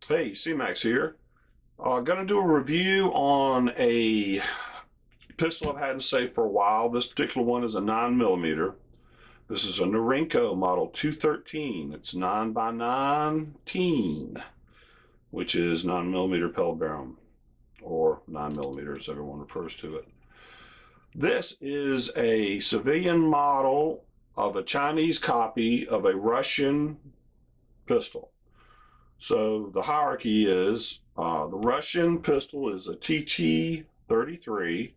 Hey, C-Max here. Going to do a review on a pistol I've had in safe for a while. This particular one is a 9mm. This is a Norinco model 213. It's 9x19, which is 9mm pellet barrel, or 9mm as everyone refers to it. This is a civilian model of a Chinese copy of a Russian pistol. So the hierarchy is the Russian pistol is a TT-33.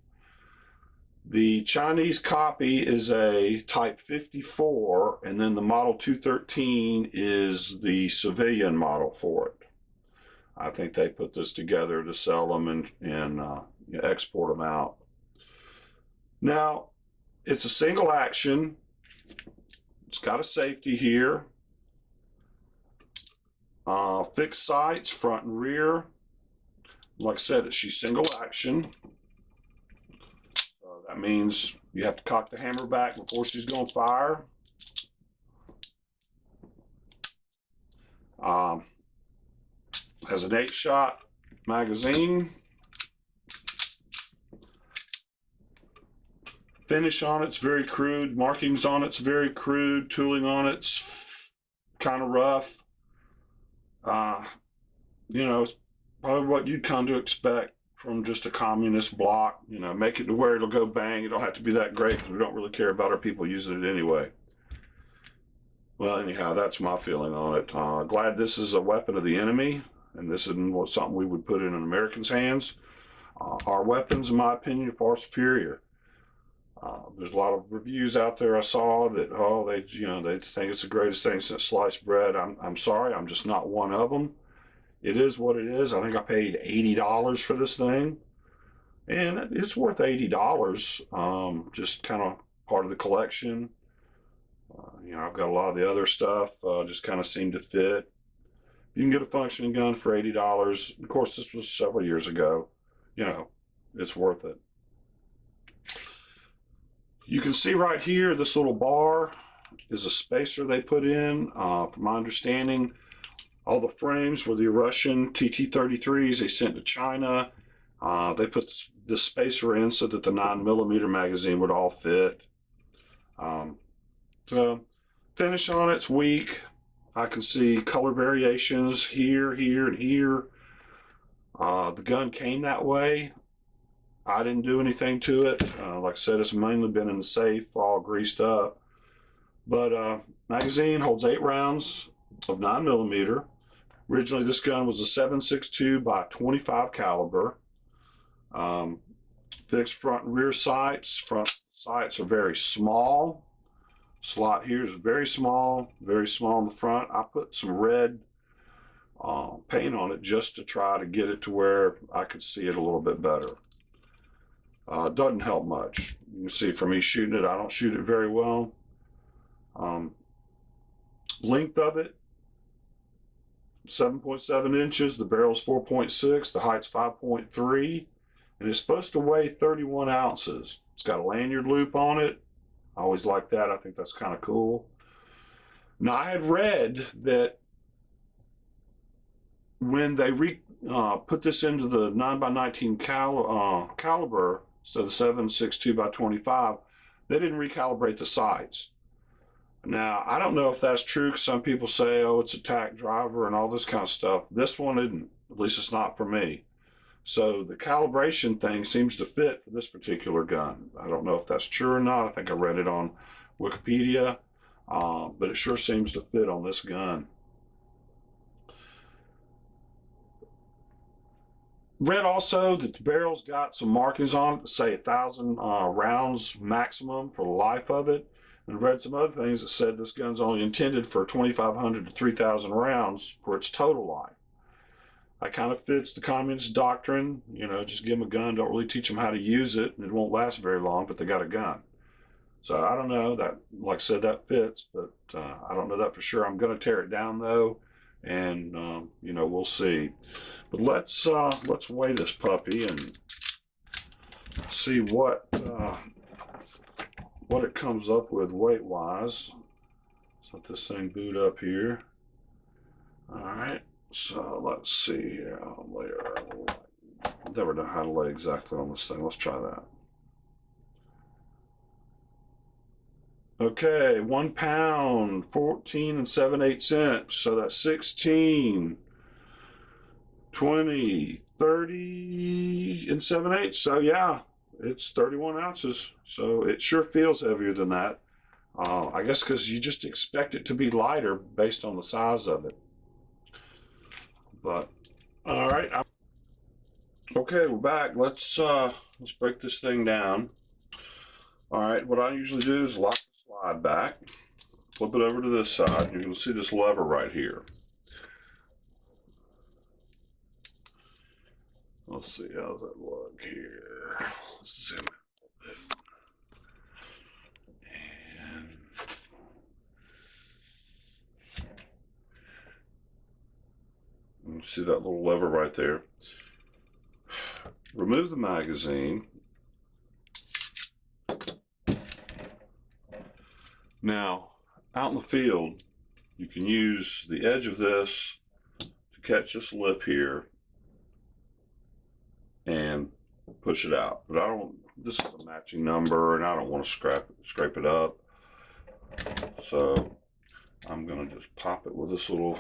The Chinese copy is a Type 54, and then the Model 213 is the civilian model for it. I think they put this together to sell them and export them out. Now, it's a single action. It's got a safety here. Fixed sights, front and rear. Like I said, she's single action. That means you have to cock the hammer back before she's going to fire. Has an 8-shot magazine. Finish on it's very crude. Markings on it's very crude. Tooling on it's kind of rough. You know, it's probably what you'd come to expect from just a communist block. You know, make it to where it'll go bang. It don't have to be that great because we don't really care about our people using it anyway. Well, anyhow, that's my feeling on it. Glad this is a weapon of the enemy, and this isn't something we would put in an American's hands. Our weapons, in my opinion, are far superior. There's a lot of reviews out there I saw that they think it's the greatest thing since sliced bread. I'm sorry, I'm just not one of them. It is what it is. I think I paid $80 for this thing, and it's worth $80. Just kind of part of the collection. I've got a lot of the other stuff. Just kind of seemed to fit. You can get a functioning gun for $80. Of course, this was several years ago. It's worth it. You can see right here, this little bar is a spacer they put in. From my understanding, all the frames were the Russian TT-33s they sent to China. They put this spacer in so that the 9mm magazine would all fit. The finish on it's weak. I can see color variations here, here, and here. The gun came that way. I didn't do anything to it. Like I said, it's mainly been in the safe, all greased up. But magazine holds 8 rounds of 9mm. Originally, this gun was a 7.62 by 25 caliber. Fixed front and rear sights. Front sights are very small. Slot here is very small in the front. I put some red paint on it just to try to get it to where I could see it a little bit better. Doesn't help much. You can see from me shooting it, I don't shoot it very well. Length of it, 7.7 inches. The barrel's 4.6. The height's 5.3. and it's supposed to weigh 31 ounces. It's got a lanyard loop on it. I always like that. I think that's kind of cool. Now, I had read that when they put this into the 9x19 caliber, so the 7.62 by 25, they didn't recalibrate the sights. Now, I don't know if that's true, because some people say, oh, it's a tack driver and all this kind of stuff. This one isn't. At least it's not for me. So the calibration thing seems to fit for this particular gun. I don't know if that's true or not. I think I read it on Wikipedia, but it sure seems to fit on this gun. Read also that the barrel's got some markings on it that say 1,000 rounds maximum for the life of it. And read some other things that said this gun's only intended for 2,500 to 3,000 rounds for its total life. That kind of fits the communist doctrine. You know, just give them a gun, don't really teach them how to use it, and it won't last very long, but they got a gun. So I don't know, that, like I said, that fits, but I don't know that for sure. I'm going to tear it down though, and you know, we'll see. But let's weigh this puppy and see what it comes up with weight wise. Let's let this thing boot up here. All right, so let's see here. I'll lay her. I never know how to lay exactly on this thing. Let's try that. Okay, 1 pound, 14 7/8 inch. So that's 16, 20, 30 7/8. So yeah, it's 31 ounces. So it sure feels heavier than that. I guess because you just expect it to be lighter based on the size of it. But all right, okay, we're back. Let's break this thing down. All right, what I usually do is lock the slide back, flip it over to this side. You're going to see this lever right here. Let's see, how's that look here? Let's zoom in a little bit. And you see that little lever right there. Remove the magazine. Now, out in the field, you can use the edge of this to catch this lip here and push it out. But I don't, this is a matching number and I don't want to scrape it up. So I'm gonna just pop it with this little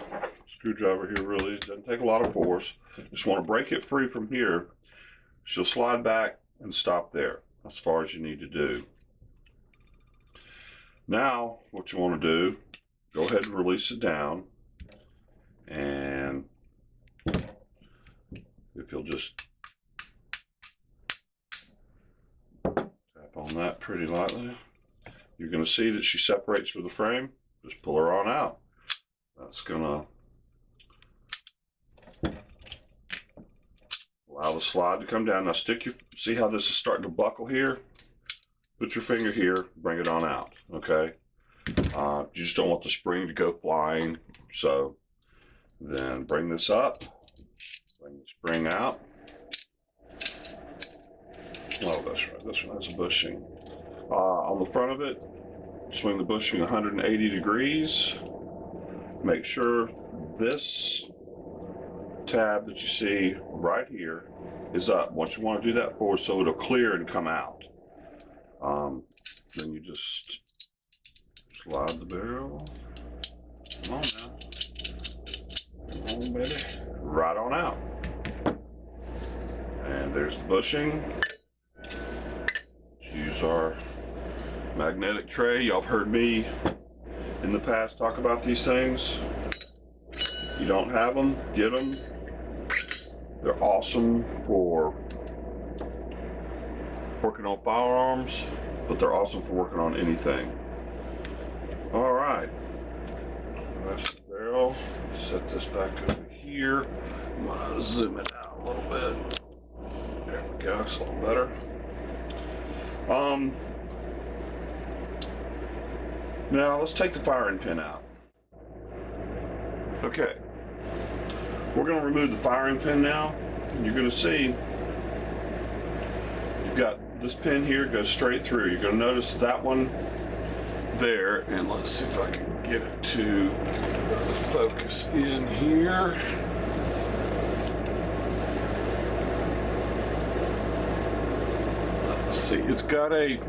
screwdriver here. Really, it doesn't take a lot of force. Just want to break it free from here. She'll slide back and stop there. As far as you need to do. Now, what you want to do, go ahead and release it down. And if you'll just tap on that pretty lightly, you're going to see that she separates from the frame. Just pull her on out. That's going to allow the slide to come down. Now see how this is starting to buckle here? Put your finger here, bring it on out, okay? You just don't want the spring to go flying. So then bring this up, bring the spring out. Oh, that's right, this one has a bushing. On the front of it, swing the bushing 180 degrees. Make sure this tab that you see right here is up. Once you want to do that forward so it'll clear and come out. Then you just slide the barrel. Come on now. Come on, baby. Right on out. And there's the bushing. Let's use our magnetic tray. Y'all have heard me in the past talk about these things. You don't have them, get them. They're awesome for working on firearms, but they're awesome for working on anything. All right, that's the barrel. Set this back over here. I'm gonna zoom it out a little bit. There we go, it's a little better. Now let's take the firing pin out. Okay, we're gonna remove the firing pin now, and you're gonna see got this pin here, goes straight through. You're going to notice that one there, and let's see if I can get it to focus in here. Let's see, it's got a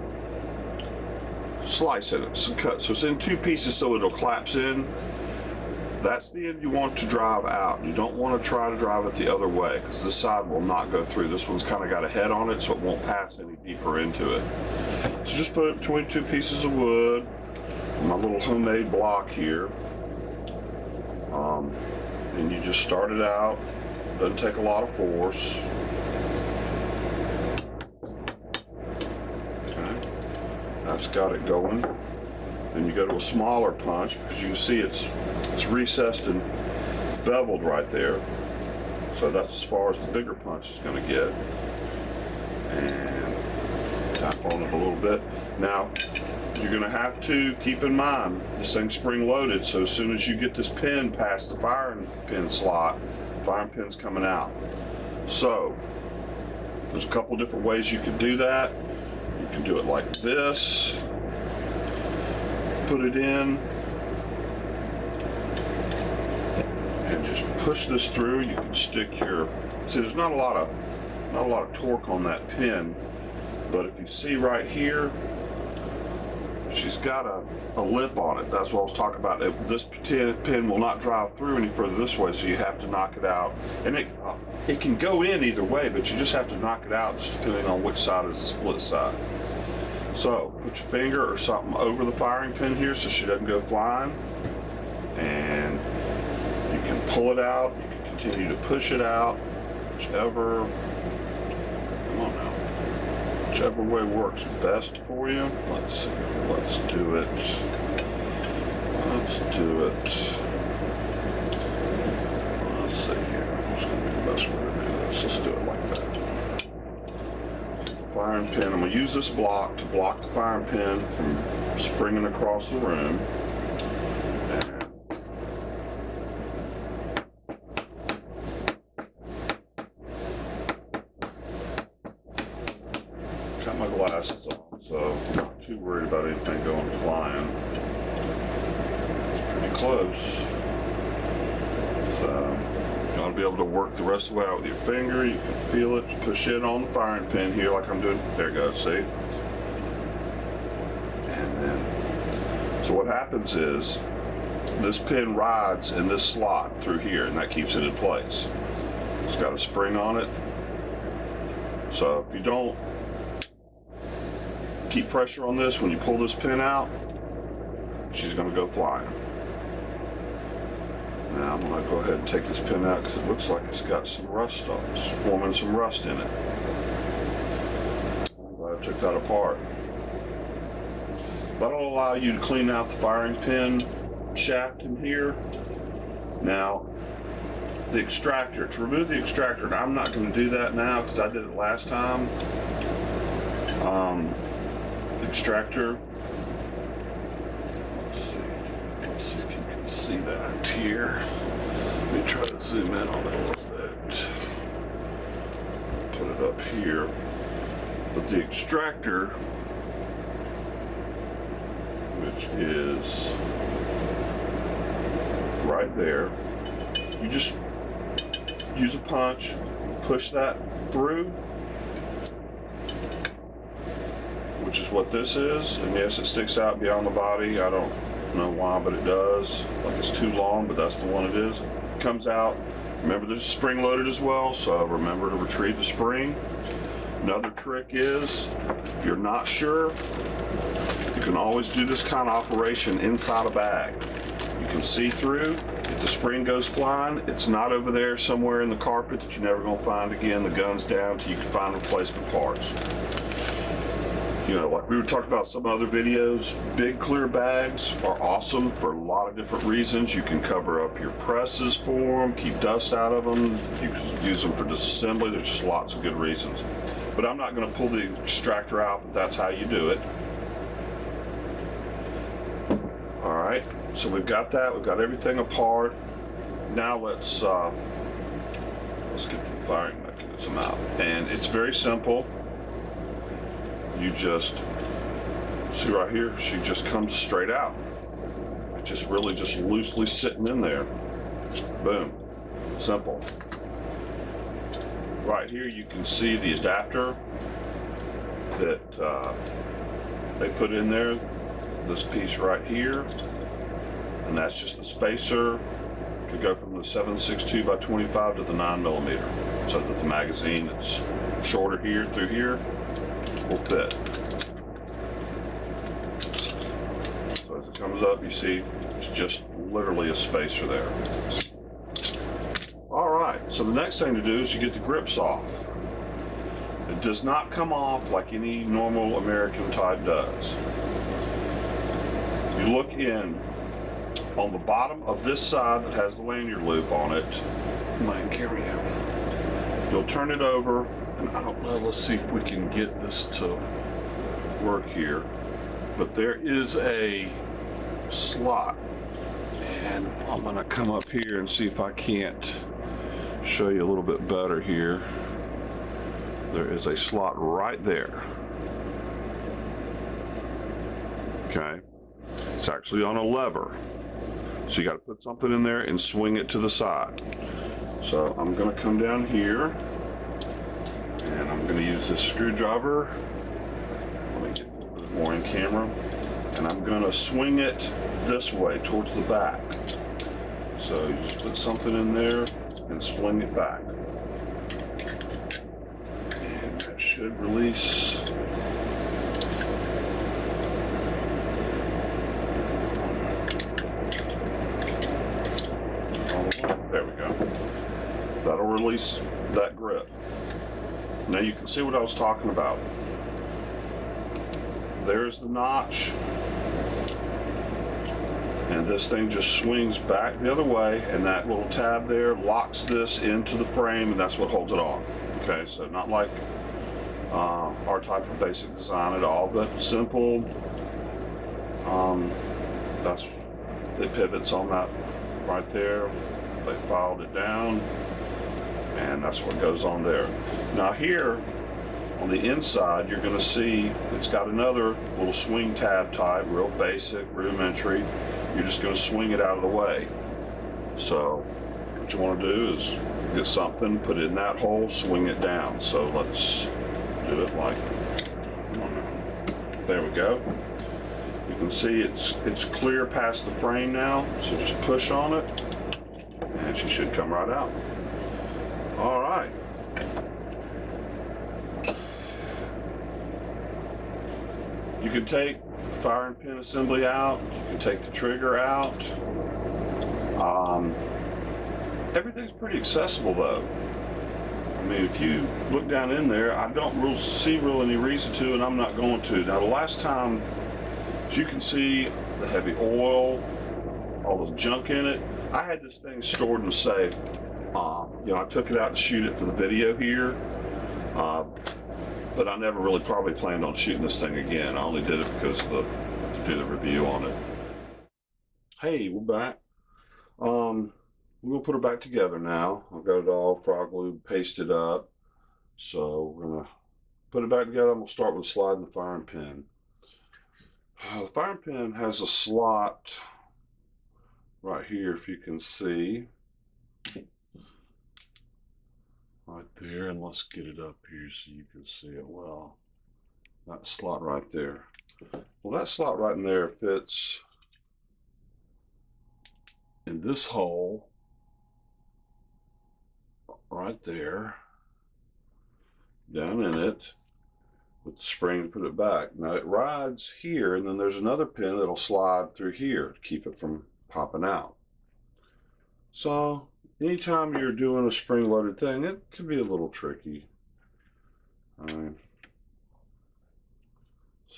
slice in it, some cut, so it's in two pieces so it'll collapse in. That's the end you want to drive out. You don't want to try to drive it the other way because this side will not go through. This one's kind of got a head on it so it won't pass any deeper into it. So just put it between two pieces of wood, my little homemade block here, and you just start it out. Doesn't take a lot of force. Okay, that's got it going. Then you go to a smaller punch because you can see it's recessed and beveled right there. So that's as far as the bigger punch is going to get. And tap on it a little bit. Now, you're going to have to keep in mind this thing's spring loaded, so as soon as you get this pin past the firing pin slot, firing pin's coming out. So there's a couple different ways you can do that. You can do it like this. Put it in and just push this through. You can stick your, see, there's not a lot of torque on that pin, but if you see right here, she's got a lip on it. That's what I was talking about. This pin will not drive through any further this way, so you have to knock it out. And it can go in either way, but you just have to knock it out just depending on which side is the split side. So put your finger or something over the firing pin here so she doesn't go flying, and you can pull it out. You can continue to push it out, whichever, come on now, whichever way works best for you. Let's see, let's do it. Let's see here, what's going to be the best way to do this? Let's do it like that. Firing pin, I'm going to use this block to block the firing pin from springing across the room. And got my glasses on, so I'm not too worried about anything going flying. It's pretty close. So you want to be able to work the rest of the way out with your finger. You can feel it, push it on the firing pin here like I'm doing. There it goes, see? And then, so what happens is this pin rides in this slot through here, and that keeps it in place. It's got a spring on it. So if you don't keep pressure on this, when you pull this pin out, she's going to go flying. Now I'm going to go ahead and take this pin out because it looks like it's got some rust on it. It's forming some rust in it. I'm glad I took that apart. That'll allow you to clean out the firing pin shaft in here. Now, the extractor. To remove the extractor, and I'm not going to do that now because I did it last time. The extractor. Let's see if you can see that here. Let me try to zoom in on it a little bit. Put it up here. But the extractor, which is right there, you just use a punch, push that through, which is what this is. And yes, it sticks out beyond the body. I don't know why, but it does. Like it's too long, but that's the one it is. It comes out. Remember, this is spring loaded as well, so remember to retrieve the spring. Another trick is, if you're not sure, you can always do this kind of operation inside a bag. You can see through. If the spring goes flying, it's not over there somewhere in the carpet that you're never going to find again. The gun's down till you can find replacement parts. You know, like we were talking about some other videos, big clear bags are awesome for a lot of different reasons. You can cover up your presses for them, keep dust out of them. You can use them for disassembly. There's just lots of good reasons. But I'm not going to pull the extractor out, but that's how you do it. All right, so we've got that. We've got everything apart. Now let's get the firing mechanism out. And it's very simple. you just see right here, she just comes straight out. Just really just loosely sitting in there. Boom. Simple. Right here you can see the adapter that they put in there. This piece right here, and that's just the spacer to go from the 7.62 by 25 to the 9mm, so that the magazine that's shorter here through here will fit. So as it comes up, you see it's just literally a spacer there. All right, so the next thing to do is you get the grips off. It does not come off like any normal American type does. You look in on the bottom of this side that has the lanyard loop on it. Might carry out. You'll turn it over, and I don't know, let's see if we can get this to work here. But there is a slot, and I'm gonna come up here and see if I can't show you a little bit better here. There is a slot right there. Okay, it's actually on a lever. So you got to put something in there and swing it to the side. So I'm going to come down here, and I'm going to use this screwdriver. Let me get a little bit more in camera. And I'm going to swing it this way towards the back. So you just put something in there and swing it back. And that should release. There we go. That'll release that grip. Now you can see what I was talking about. There's the notch. And this thing just swings back the other way, and that little tab there locks this into the frame, and that's what holds it on. Okay, so not like our type of basic design at all, but simple. That's the pivots on that right there. They filed it down, and that's what goes on there. Now here on the inside, you're going to see it's got another little swing tab type, real basic, rudimentary. You're just going to swing it out of the way. So what you want to do is get something, put it in that hole, swing it down. So let's do it like, there we go. You can see it's clear past the frame now, so just push on it, and she should come right out. All right. You can take the fire and pin assembly out. You can take the trigger out. Everything's pretty accessible though. I mean, if you look down in there, I don't see any reason to, and I'm not going to. Now the last time, as you can see, the heavy oil, all the junk in it, I had this thing stored in a safe. You know, I took it out to shoot it for the video here, but I never really probably planned on shooting this thing again. I only did it because to do the review on it. Hey, we're back. We'll put it back together now. I've got it all frog glue pasted up. So we're gonna put it back together. I'm gonna start with sliding the firing pin. The firing pin has a slot right here, if you can see. Right there, and let's get it up here so you can see it well. That slot right there. Well, that slot right in there fits in this hole right there, down in it, with the spring to put it back. Now it rides here, and then there's another pin that'll slide through here to keep it from popping out. So anytime you're doing a spring-loaded thing, it can be a little tricky.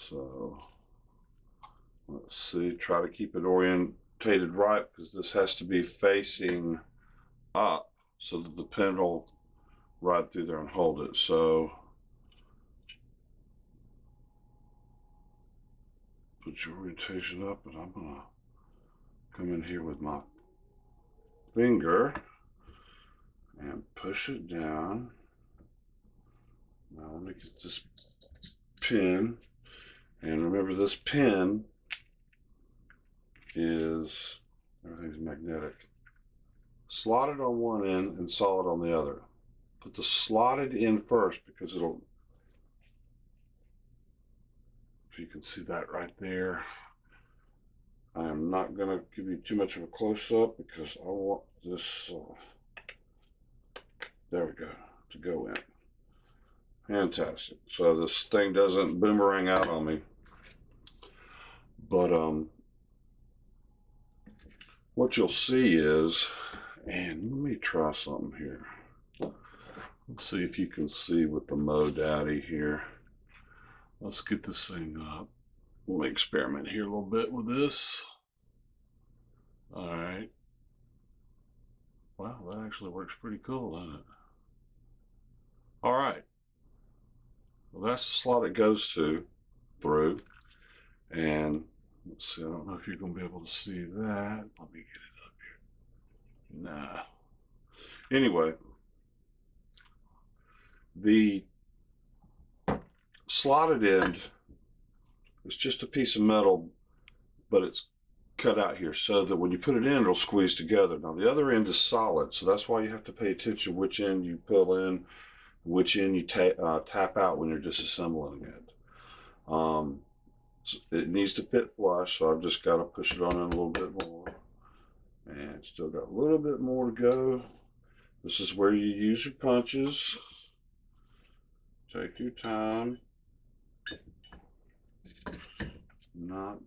So let's see, try to keep it orientated right, because this has to be facing up so that the pin will ride through there and hold it. So put your orientation up, and I'm gonna come in here with my finger and push it down. Now let me get this pin. And remember, this pin is, everything's magnetic. Slotted on one end and solid on the other. Put the slotted in first because it'll, if you can see that right there. I am not going to give you too much of a close-up because I want this, there we go, to go in. Fantastic. So this thing doesn't boomerang out on me. But what you'll see is, and let me try something here. Let's see if you can see with the Daddy here. Let's get this thing up. Let me experiment here a little bit with this. All right. Wow, that actually works pretty cool, doesn't it? All right. Well, that's the slot it goes through. And let's see, I don't know if you're going to be able to see that. Let me get it up here. Nah. Anyway, the slotted end is just a piece of metal, but it's cut out here so that when you put it in, it'll squeeze together. Now the other end is solid, so that's why you have to pay attention which end you pull in, which end you tap out when you're disassembling it. It needs to fit flush, so I've just got to push it on in a little bit more. And still got a little bit more to go. This is where you use your punches. Take your time. Not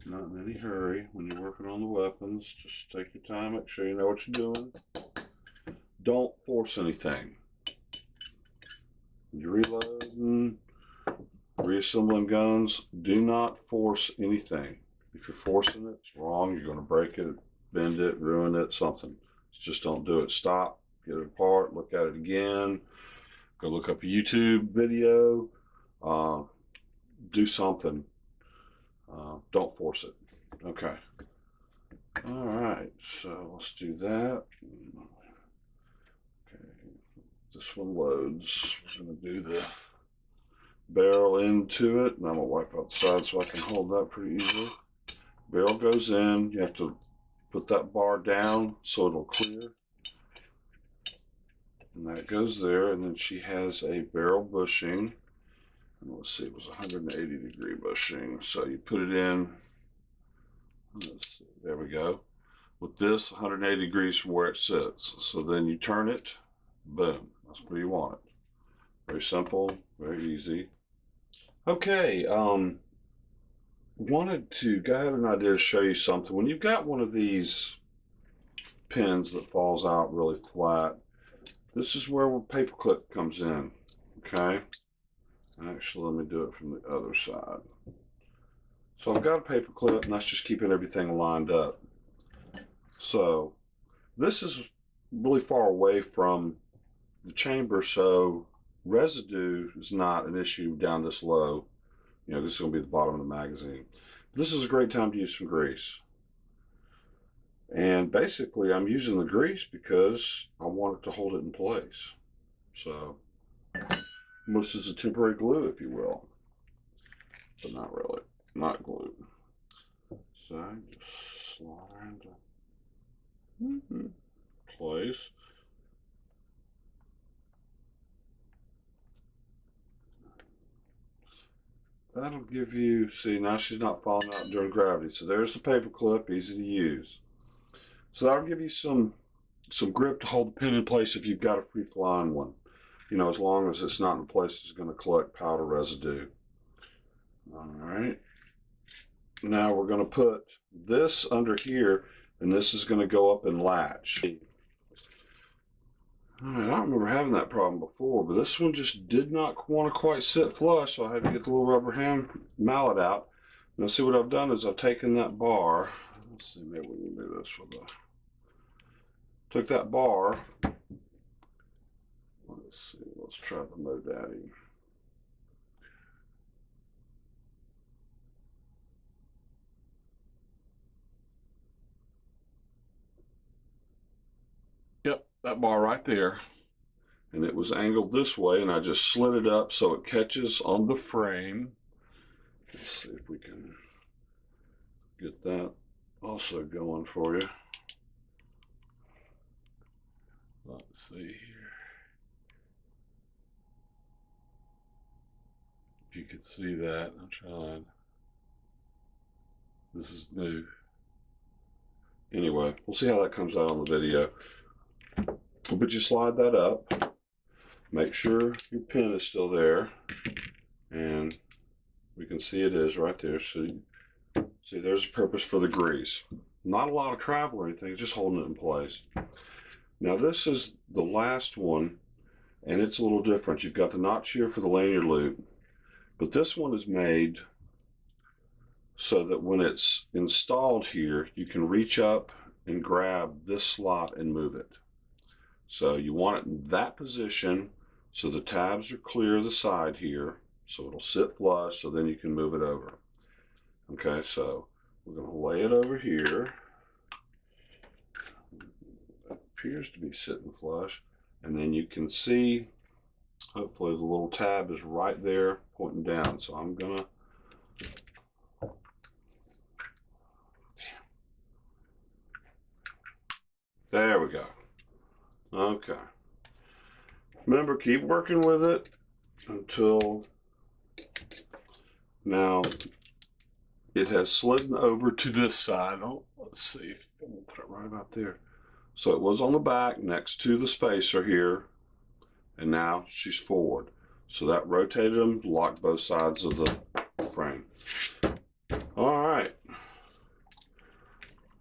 in any hurry when you're working on the weapons. Just take your time, make sure you know what you're doing. Don't force anything. When you're reloading, reassembling guns, do not force anything. If you're forcing it, it's wrong. You're going to break it, bend it, ruin it, something. Just don't do it. Stop, get it apart, look at it again. Go look up a YouTube video. Do something. Don't force it. Okay. All right, so let's do that. Okay, this one loads. We're going to do the barrel into it, and I'm going to wipe out the side so I can hold that pretty easily. Barrel goes in. You have to put that bar down so it'll clear. And that goes there, and then she has a barrel bushing. And let's see, it was 180-degree bushing. So you put it in. Let's see, there we go. With this, 180 degrees from where it sits. So then you turn it, boom, that's where you want it. Very simple, very easy. Okay, wanted to go ahead and I did show you something. When you've got one of these pins that falls out really flat, this is where a paper clip comes in, okay? Actually, let me do it from the other side. So I've got a paper clip, and that's just keeping everything lined up. So this is really far away from the chamber, so residue is not an issue down this low. You know, this is going to be the bottom of the magazine. This is a great time to use some grease. And basically, I'm using the grease because I want it to hold it in place. So, this is a temporary glue, if you will. But not really. Not glue. So, just slide into place. That'll give you, see, now she's not falling out during gravity. So there's the paper clip, easy to use. So that'll give you some grip to hold the pin in place if you've got a free flying one. You know, as long as it's not in place, it's going to collect powder residue. All right. Now we're going to put this under here, and this is going to go up and latch. All right, I don't remember having that problem before, but this one just did not want to quite sit flush, so I had to get the little rubber hand mallet out. Now see what I've done is I've taken that bar. Let's see, maybe we can do this with a. Took that bar. Let's see, let's try the Daddy. Yep, that bar right there. and it was angled this way, and I just slid it up so it catches on the frame. Let's see if we can get that also going for you. Let's see here. If you could see that, I'm trying. This is new. Anyway, we'll see how that comes out on the video. But you slide that up. Make sure your pin is still there. And we can see it is right there. So see, there's a purpose for the grease. Not a lot of travel or anything, just holding it in place. Now this is the last one, and it's a little different. You've got the notch here for the lanyard loop, but this one is made so that when it's installed here, you can reach up and grab this slot and move it. So you want it in that position so the tabs are clear of the side here, so it'll sit flush, so then you can move it over. Okay, so we're going to lay it over here. It appears to be sitting flush, and then you can see, hopefully the little tab is right there pointing down. So I'm going to there we go. Okay. Remember, keep working with it until now it has slid over to this side. Oh, let's see if we'll put it right about there. So it was on the back next to the spacer here, and now she's forward. So that rotated them, locked both sides of the frame. All right.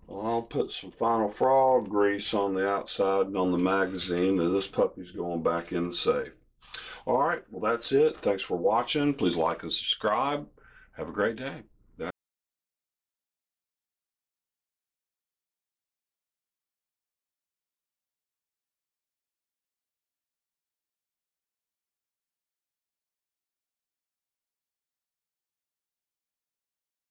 Well, I'll put some Final Frog grease on the outside and on the magazine, and this puppy's going back in the safe. All right, well, that's it. Thanks for watching. Please like and subscribe. Have a great day.